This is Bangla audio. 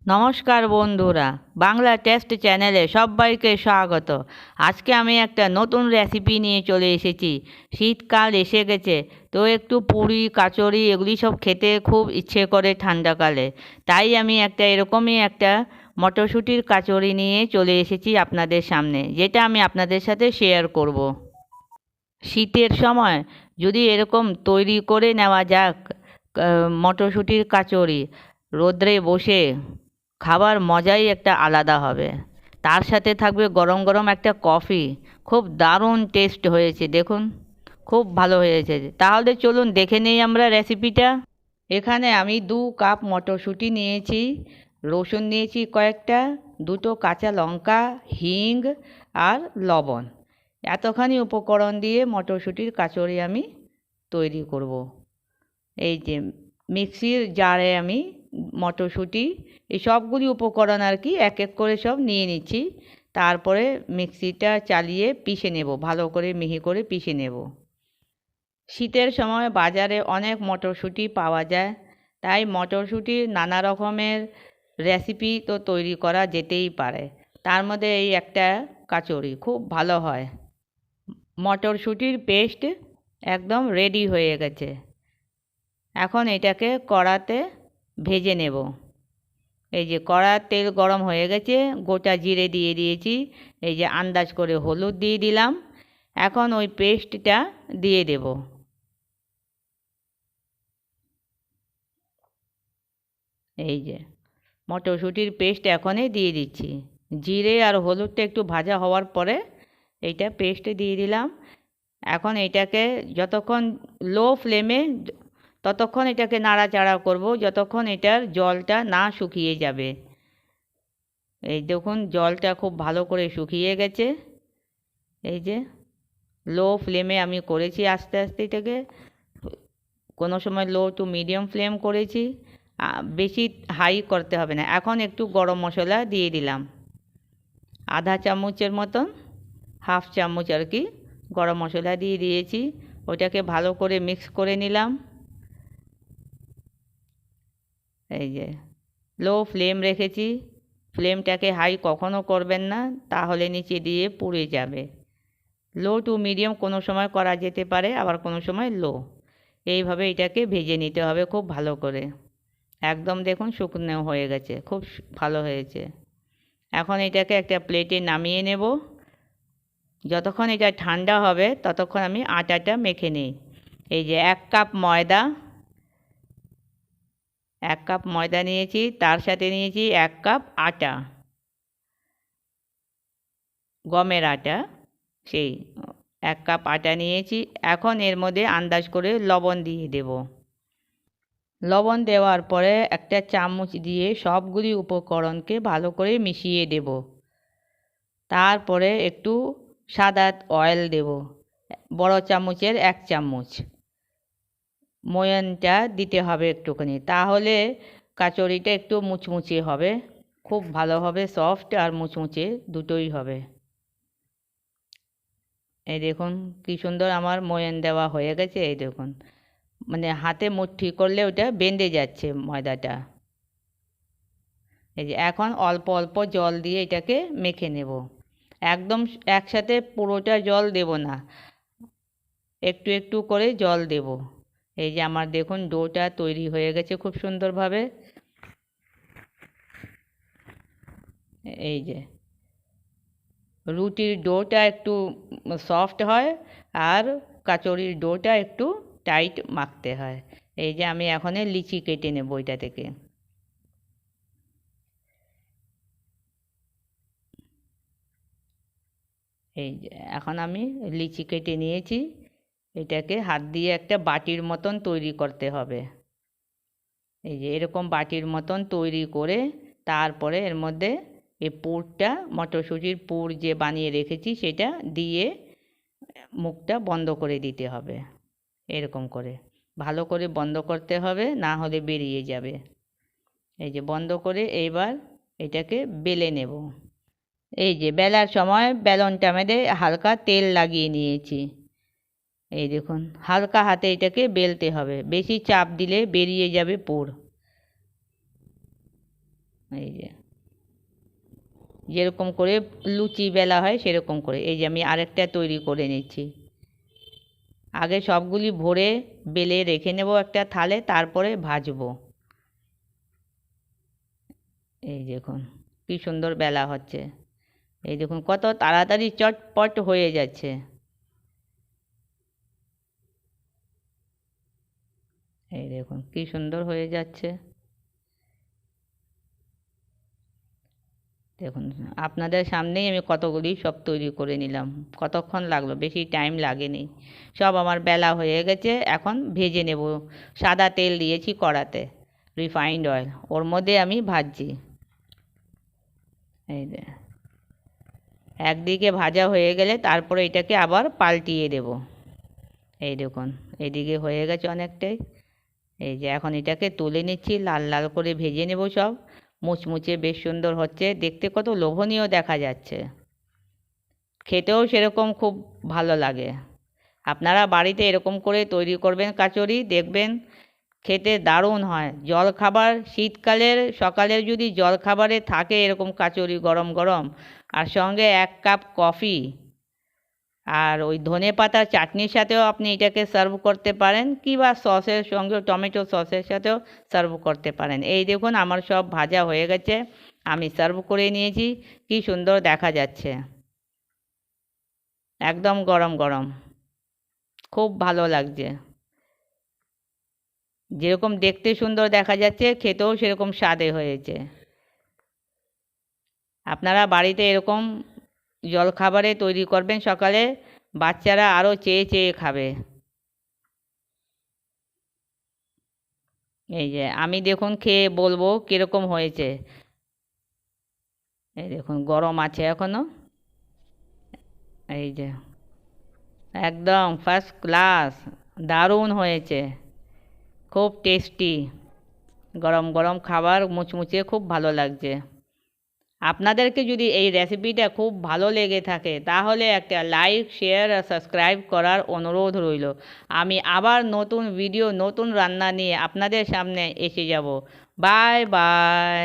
নমস্কার বন্ধুরা, বাংলা টেস্ট চ্যানেলে সবাইকে স্বাগত। আজকে আমি একটা নতুন রেসিপি নিয়ে চলে এসেছি। শীতকাল এসে গেছে, তো একটু পুরি কাচুরি এগুলি সব খেতে খুব ইচ্ছে করে ঠান্ডাকালে। তাই আমি এরকমই একটা মটরশুঁটির কাচুরি নিয়ে চলে এসেছি আপনাদের সামনে, যেটা আমি আপনাদের সাথে শেয়ার করব। শীতের সময় যদি এরকম তৈরি করে নেওয়া যাক মটরশুঁটির কাচুরি, রোদ্রে বসে খাবার মজাই একটা আলাদা হবে। তার সাথে থাকবে গরম গরম একটা কফি। খুব দারুণ টেস্ট হয়েছে, দেখুন, খুব ভালো হয়েছে। তাহলে চলুন দেখে নেই আমরা রেসিপিটা। এখানে আমি 2 কাপ মটরশুঁটি নিয়েছি, রসুন নিয়েছি কয়েকটা, 2 কাঁচা লঙ্কা, হিং আর লবণ। এতখানি উপকরণ দিয়ে মটরশুঁটির কাচুরি আমি তৈরি করব। এই যে মিক্সির জারে আমি মটরশুঁটি এই সবগুলি উপকরণ আর কি এক এক করে সব নিয়ে নিচ্ছি। তারপরে মিক্সিটা চালিয়ে পিষে নেব, ভালো করে মিহি করে পিষে নেব। শীতের সময় বাজারে অনেক মটরশুঁটি পাওয়া যায়, তাই মটরশুঁটির নানা রকমের রেসিপি তো তৈরি করা যেতেই পারে। তার মধ্যে এই একটা কাচুরি খুব ভালো হয়। মটরশুঁটির পেস্ট একদম রেডি হয়ে গেছে। এখন এটাকে কড়াতে ভেজে নেব। এই যে কড়ার তেল গরম হয়ে গেছে, গোটা জিরে দিয়ে দিয়েছি, এই যে আন্দাজ করে হলুদ দিয়ে দিলাম। এখন ওই পেস্টটা দিয়ে দেব। এই যে মটরশুঁটির পেস্ট এখনই দিয়ে দিচ্ছি। জিরে আর হলুদটা একটু ভাজা হওয়ার পরে এইটা পেস্ট দিয়ে দিলাম। এখন এটাকে যতক্ষণ লো ফ্লেমে ততক্ষণ এটাকে নাড়াচাড়া করব, যতক্ষণ এটার জলটা না শুকিয়ে যাবে। এই দেখুন জলটা খুব ভালো করে শুকিয়ে গেছে। এই যে লো ফ্লেমে আমি করেছি, আস্তে আস্তে এটাকে কোনো সময় লো টু মিডিয়াম ফ্লেম করেছি, বেশি হাই করতে হবে না। এখন একটু গরম মশলা দিয়ে দিলাম, আধা চামচের মতন, হাফ চামচ আর কি গরম মশলা দিয়ে দিয়েছি। ওটাকে ভালো করে মিক্স করে নিলাম। এই যে লো ফ্লেম রেখেছি, ফ্লেমটাকে হাই কখনো করবেন না, তাহলে নিচে দিয়ে পুড়ে যাবে। লো টু মিডিয়াম কোনো সময় করা যেতে পারে, আবার কোনো সময় লো। এইভাবে এটাকে ভেজে নিতে হবে খুব ভালো করে। একদম দেখুন শুকনো হয়ে গেছে, খুব ভালো হয়েছে। এখন এটাকে একটা প্লেটে নামিয়ে নেব। যতক্ষণ এটা ঠান্ডা হবে ততক্ষণ আমি আটাটা মেখে নিই। এই যে 1 কাপ ময়দা নিয়েছি, তার সাথে নিয়েছি 1 কাপ আটা, গমের আটা। সেই 1 কাপ আটা নিয়েছি। এখন এর মধ্যে আন্দাজ করে লবণ দিয়ে দেব। লবণ দেওয়ার পরে একটা চামচ দিয়ে সবগুলি উপকরণকে ভালো করে মিশিয়ে দেব। তারপরে একটু সাদা অয়েল দেব, বড় চামচের 1 চামচ। ময়ানটা দিতে হবে একটুখানি, তাহলে কাচুরিটা একটু মুচমুচে হবে, খুব ভালো হবে, সফট আর মুচমুচে দুটোই হবে। এই দেখুন কি সুন্দর আমার ময়ান দেওয়া হয়ে গেছে। এই দেখুন, মানে হাতে মুঠি করলে ওটা বেঁধে যাচ্ছে ময়দাটা। এই যে এখন অল্প অল্প জল দিয়ে এটাকে মেখে নেব। একদম একসাথে পুরোটা জল দেব না, একটু একটু করে জল দেব। এই যে আমার দেখুন ডোটা তৈরি হয়ে গেছে খুব সুন্দরভাবে। এই যে রুটির ডোটা একটু সফট হয়, আর কাচুরির ডোটা একটু টাইট মাখতে হয়। এই যে আমি এখন লিচি কেটে নেব এটা থেকে। এই যে এখন আমি লিচি কেটে নিয়েছি। এটাকে হাত দিয়ে একটা বাটির মতন তৈরি করতে হবে। এই যে এরকম বাটির মতন তৈরি করে তারপরে এর মধ্যে এই পুরটা, মটরশুঁটির পুর যে বানিয়ে রেখেছি সেটা দিয়ে মুখটা বন্ধ করে দিতে হবে। এরকম করে ভালো করে বন্ধ করতে হবে, না হলে বেরিয়ে যাবে। এই যে বন্ধ করে এইবার এটাকে বেলে নেব। এই যে বেলার সময় বেলনটা মেরে হালকা তেল লাগিয়ে নিয়েছি। এই দেখুন হালকা হাতে এটাকে বেলতে হবে, বেশি চাপ দিলে বেরিয়ে যাবে পুর। এই যে যেরকম করে লুচি বেলা হয় সেরকম করে। এই যে আমি আরেকটা তৈরি করে নিচ্ছি। আগে সবগুলি ভরে বেলে রেখে নেব একটা থালে, তারপরে ভাজবো। এই দেখুন কি সুন্দর বেলা হচ্ছে। এই দেখুন কত তাড়াতাড়ি চটপট হয়ে যাচ্ছে। এই দেখুন কি সুন্দর হয়ে যাচ্ছে। দেখুন আপনাদের সামনেই আমি কতগুলি সব তৈরি করে নিলাম। কতক্ষণ লাগলো, বেশি টাইম লাগেনি। সব আমার বেলা হয়ে গেছে, এখন ভেজে নেব। সাদা তেল দিয়েছি কড়াতে, রিফাইন্ড অয়েল, ওর মধ্যে আমি ভাজছি। এই যে একদিকে ভাজা হয়ে গেলে তারপরে এটাকে আবার পাল্টিয়ে দেব। এই দেখুন এদিকে হয়ে গেছে অনেকটাই। এই যে এখন এটাকে তুলে নিচ্ছি, লাল লাল করে ভেজে নেব সব। মুচমুচে বেশ সুন্দর হচ্ছে, দেখতে কত লোভনীয় দেখা যাচ্ছে, খেতেও সেরকম খুব ভালো লাগে। আপনারা বাড়িতে এরকম করে তৈরি করবেন কচুরি, দেখবেন খেতে দারুণ হয়। জলখাবার শীতকালের সকালের যদি জলখাবারে থাকে এরকম কচুরি গরম গরম, আর সঙ্গে 1 কাপ কফি, আর ওই ধনেপাতার চাটনির সাথেও আপনি এটাকে সার্ভ করতে পারেন, কিংবা সসের সঙ্গে টমেটো সসের সাথেও সার্ভ করতে পারেন। এই দেখুন আমার সব ভাজা হয়ে গেছে, আমি সার্ভ করে নিয়েছি। কি সুন্দর দেখা যাচ্ছে, একদম গরম গরম, খুব ভালো লাগছে। যেরকম দেখতে সুন্দর দেখা যাচ্ছে, খেতেও সেরকম স্বাদে হয়েছে। আপনারা বাড়িতে এরকম জলখাবারে তৈরি করবেন সকালে, বাচ্চারা আরও চেয়ে চেয়ে খাবে। এই যে আমি দেখুন খেয়ে বলবো কীরকম হয়েছে। এই দেখুন গরম আছে এখনও। এই যে একদম ফার্স্ট ক্লাস, দারুণ হয়েছে, খুব টেস্টি। গরম গরম খাবার মুচমুচে খুব ভালো লাগছে। আপনাদেরকে যদি এই রেসিপিটা খুব ভালো লেগে থাকে তাহলে একটা লাইক, শেয়ার আর সাবস্ক্রাইব করার অনুরোধ রইল। আমি আবার নতুন ভিডিও, নতুন রান্না নিয়ে আপনাদের সামনে এসে যাব। Bye bye.